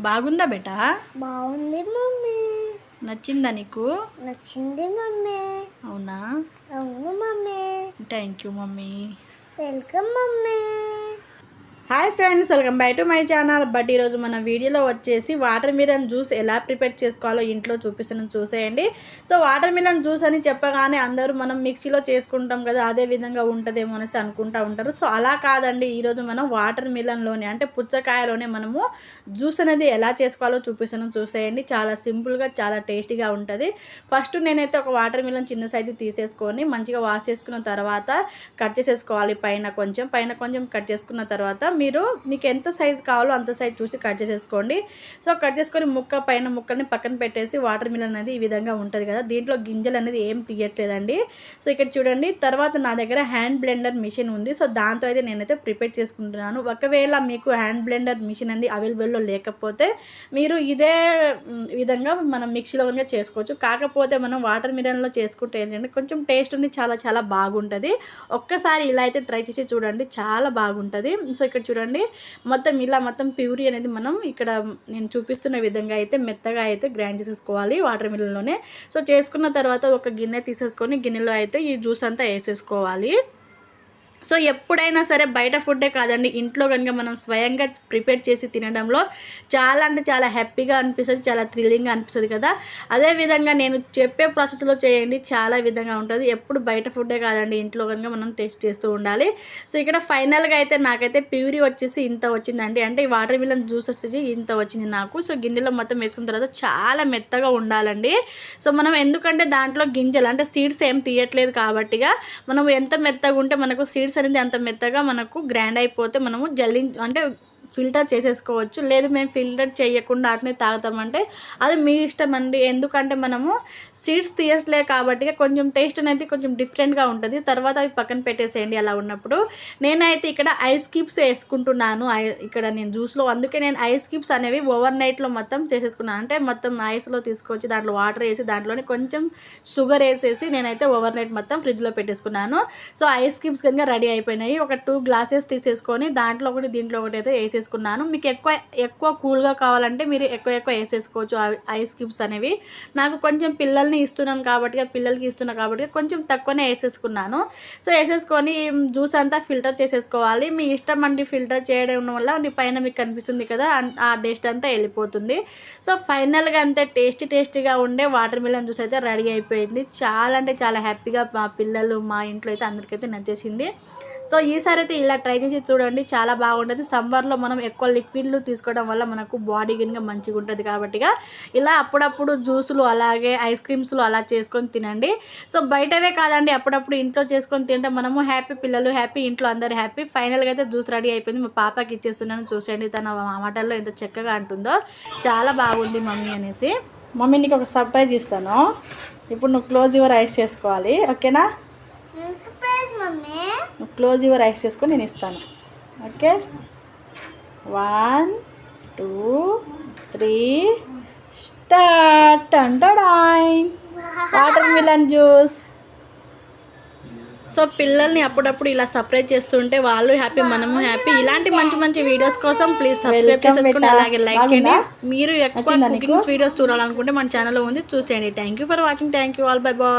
బాగుందా బేటా? బాగుంది మమ్మీ. నచ్చిందా నీకు? నచ్చింది మమ్మీ. అవునా? అవును mummy. Thank you mummy. Welcome mummy. Hi friends, welcome back to my channel. But ఈరోజు మన వీడియోలో వచ్చేసి వాటర్ మిలన్ జ్యూస్ ఎలా ప్రిపేర్ చేసుకోవాలో ఇంట్లో చూపిస్తున్నాను, చూసేయండి. సో వాటర్ మిలన్ జ్యూస్ అని చెప్పగానే అందరూ మనం మిక్సీలో చేసుకుంటాం కదా, అదే విధంగా ఉంటుందేమో అనేసి అనుకుంటూ ఉంటారు. సో అలా కాదండి, ఈరోజు మనం వాటర్ మిలన్లోనే అంటే పుచ్చకాయలోనే మనము జ్యూస్ అనేది ఎలా చేసుకోవాలో చూపిస్తున్నాను, చూసేయండి. చాలా సింపుల్గా చాలా టేస్టీగా ఉంటుంది. ఫస్ట్ నేనైతే ఒక వాటర్ మిలన్ చిన్న సైజు తీసేసుకొని మంచిగా వాష్ చేసుకున్న తర్వాత కట్ చేసేసుకోవాలి. పైన కొంచెం కట్ చేసుకున్న తర్వాత మీకు ఎంత సైజు కావాలో అంత సైజు చూసి కట్ చేసేసుకోండి. సో కట్ చేసుకొని ముక్కల్ని పక్కన పెట్టేసి వాటర్ మిలన్ అనేది ఈ విధంగా ఉంటుంది కదా, దీంట్లో గింజలు అనేది ఏం తీయట్లేదండి. సో ఇక్కడ చూడండి. తర్వాత నా దగ్గర హ్యాండ్ బ్లెండర్ మిషన్ ఉంది. సో దాంతో అయితే నేనైతే ప్రిపేర్ చేసుకుంటున్నాను. ఒకవేళ మీకు హ్యాండ్ బ్లెండర్ మిషన్ అనేది అవైలబుల్లో లేకపోతే మీరు ఇదే విధంగా మనం మిక్సీలో కనుక చేసుకోవచ్చు. కాకపోతే మనం వాటర్ మిలన్లో చేసుకుంటే ఏంటంటే కొంచెం టేస్ట్ ఉంది, చాలా చాలా బాగుంటుంది. ఒక్కసారి ఇలా అయితే ట్రై చేసి చూడండి, చాలా బాగుంటుంది. సో ఇక్కడ చూడండి, మొత్తం ప్యూరీ అనేది మనం ఇక్కడ నేను చూపిస్తున్న విధంగా అయితే మెత్తగా అయితే గ్రైండ్ చేసేసుకోవాలి వాటర్ మిలన్లోనే. సో చేసుకున్న తర్వాత ఒక గిన్నె తీసేసుకొని గిన్నెలో అయితే ఈ జ్యూస్ అంతా వేసేసుకోవాలి. సో ఎప్పుడైనా సరే బయట ఫుడ్డే కాదండి, ఇంట్లో కనుక మనం స్వయంగా ప్రిపేర్ చేసి తినడంలో చాలా అంటే చాలా హ్యాపీగా అనిపిస్తుంది, చాలా థ్రిల్లింగ్గా అనిపిస్తుంది కదా. అదేవిధంగా నేను చెప్పే ప్రాసెస్లో చేయండి, చాలా విధంగా ఉంటుంది. ఎప్పుడు బయట ఫుడ్డే కాదండి, ఇంట్లో కనుక మనం టేస్ట్ చేస్తూ ఉండాలి. సో ఇక్కడ ఫైనల్గా అయితే నాకైతే ప్యూరీ వచ్చేసి ఇంత వచ్చిందండి, అంటే ఈ వాటర్ మిలన్ జ్యూస్ వచ్చేసి ఇంత వచ్చింది నాకు. సో గిన్నెలో మొత్తం వేసుకున్న తర్వాత చాలా మెత్తగా ఉండాలండి. సో మనం ఎందుకంటే దాంట్లో గింజలు అంటే సీడ్స్ ఏం తీయట్లేదు కాబట్టిగా మనం ఎంత మెత్తగా ఉంటే మనకు సీడ్స్ అనేది అంత మెత్తగా మనకు గ్రైండ్ అయిపోతే మనము అంటే ఫిల్టర్ చేసేసుకోవచ్చు. లేదు మేము ఫిల్టర్ చేయకుండా అట్నే తాగుతామంటే అది మీ ఇష్టం అండి. ఎందుకంటే మనము సీడ్స్ తీయట్లే కాబట్టి కొంచెం టేస్ట్ అనేది కొంచెం డిఫరెంట్గా ఉంటుంది. తర్వాత అవి పక్కన పెట్టేసేయండి. అలా ఉన్నప్పుడు నేనైతే ఇక్కడ ఐస్ క్యూబ్స్ వేసుకుంటున్నాను ఇక్కడ నేను జ్యూస్లో. అందుకే నేను ఐస్ క్యూబ్స్ అనేవి ఓవర్ నైట్లో మొత్తం చేసేసుకున్నాను. అంటే మొత్తం ఐస్లో తీసుకొచ్చి దాంట్లో వాటర్ వేసి దాంట్లోనే కొంచెం షుగర్ వేసేసి నేనైతే ఓవర్ నైట్ మొత్తం ఫ్రిడ్జ్లో పెట్టేసుకున్నాను. సో ఐస్ క్యూబ్స్ కనుక రెడీ అయిపోయినాయి. ఒక 2 గ్లాసెస్ తీసేసుకొని దాంట్లో ఒకటి దీంట్లో ఒకటి అయితే వేసేసుకున్నాను. మీకు ఎక్కువ కూల్గా కావాలంటే మీరు ఎక్కువ వేసేసుకోవచ్చు ఐస్ క్యూబ్స్ అనేవి. నాకు కొంచెం పిల్లల్ని ఇస్తున్నాను కాబట్టి పిల్లలకి ఇస్తున్నా కాబట్టి కొంచెం తక్కువనే వేసేసుకున్నాను. సో వేసేసుకొని జ్యూస్ అంతా ఫిల్టర్ చేసేసుకోవాలి. మీ ఇష్టం అండి, ఫిల్టర్ చేయడం వల్ల పైన మీకు కనిపిస్తుంది కదా, ఆ టేస్ట్ అంతా వెళ్ళిపోతుంది. సో ఫైనల్గా అంతే టేస్టీగా ఉండే వాటర్ మిలన్ జ్యూస్ అయితే రెడీ అయిపోయింది. చాలా అంటే చాలా హ్యాపీగా మా పిల్లలు మా ఇంట్లో అయితే అందరికైతే నచ్చేసింది. సో ఈసారి అయితే ఇలా ట్రై చేసి చూడండి, చాలా బాగుంటుంది. సమ్మర్లో మనం ఎక్కువ లిక్విడ్లు తీసుకోవడం వల్ల మనకు బాడీ కనుక మంచిగా ఉంటుంది కాబట్టి ఇలా అప్పుడప్పుడు జ్యూసులు అలాగే ఐస్ క్రీమ్స్లు అలా చేసుకొని తినండి. సో బయటవే కాదండి, అప్పుడప్పుడు ఇంట్లో చేసుకొని తింటే మనము హ్యాపీ, పిల్లలు హ్యాపీ, ఇంట్లో అందరు హ్యాపీ. ఫైనల్గా అయితే జ్యూస్ రెడీ అయిపోయింది. మా పాపకి ఇచ్చేస్తున్నాను, చూసేయండి తన మాటల్లో ఎంత చక్కగా అంటుందో. చాలా బాగుంది మమ్మీ అనేసి. మమ్మీ నీకు ఒక సర్ప్రైజ్ ఇస్తాను. ఇప్పుడు నువ్వు క్లోజ్ యువర్ ఐస్ చేసుకోవాలి, ఓకేనా? క్లోజ్ యువర్ ఐస్ చేసుకొని నేను ఇస్తాను, okay? 1 2 3 start. Water melon juice. So పిల్లల్ని అప్పుడప్పుడు ఇలా సర్ప్రైజ్ చేస్తుంటే వాళ్ళు హ్యాపీ, మనము హ్యాపీ. ఇలాంటి మంచి వీడియోస్ కోసం ప్లీజ్ సబ్స్క్రైబ్ చేసేసుకుని అలాగే లైక్ చేయండి. మీరు ఎక్కువ కుకింగ్ వీడియోస్ చూడాలనుకుంటే మన ఛానల్లో ఉంది, చూసేయండి. Thank you for watching. Thank you all. Bye bye.